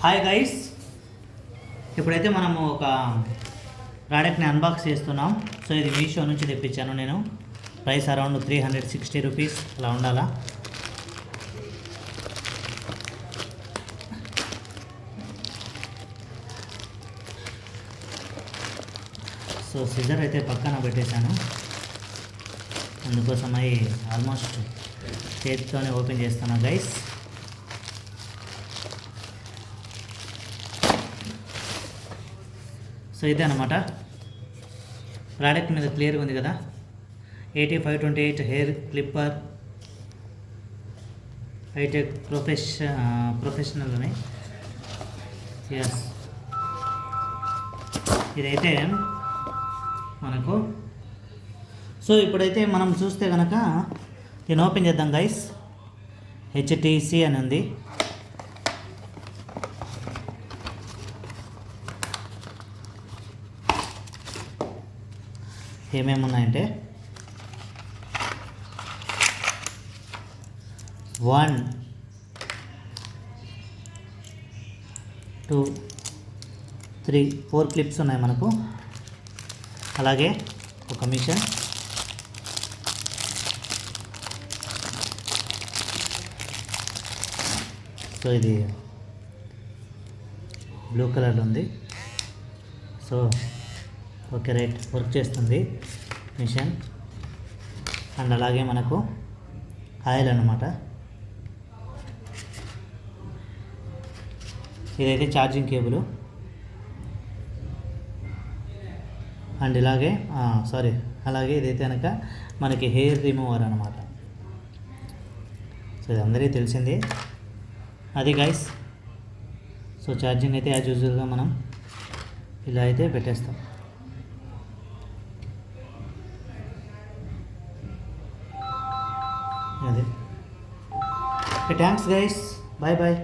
Hi guys, ఇప్పుడైతే మనము ఒక ప్రోడక్ట్ని అన్బాక్స్ చేస్తున్నాం. సో ఇది మీషో నుంచి తెప్పించాను నేను. ప్రైస్ అరౌండ్ 360 రూపీస్ అలా ఉండాలా. సో సిజర్ అయితే పక్కన పెట్టేశాను, అందుకోసమై ఆల్మోస్ట్ చేతితోనే ఓపెన్ చేస్తాను గైస్. సో ఇదే అనమాట ప్రోడక్ట్ మీద క్లియర్గా ఉంది కదా. 8528 హెయిర్ క్లిప్పర్, హైటెక్ ప్రొఫెషనల్ అని. ఎస్, ఇదైతే మనకు. సో ఇప్పుడైతే మనం చూస్తే కనుక దీన్ని ఓపెన్ చేద్దాం గైస్. హెచ్టిసి అని ఉంది. ఏమేమి ఉన్నాయంటే 1 2 3 4 క్లిప్స్ ఉన్నాయి మనకు. అలాగే ఒక మిషన్, సో ఇది బ్లూ కలర్లో ఉంది. సో ఓకే, రైట్, వర్క్ చేస్తుంది మిషన్. అండ్ అలాగే మనకు ఆయిల్ అన్నమాట. ఇదైతే ఛార్జింగ్ కేబుల్. అండ్ ఇలాగే అలాగే ఇదైతే కనుక మనకి హెయిర్ రిమూవర్ అన్నమాట. సో ఇది అందరికీ తెలిసింది అది గైస్. సో ఛార్జింగ్ అయితే యాజ్ యూజువల్గా మనం ఇలా అయితే పెట్టేస్తాం. అదే. Thanks guys, bye bye.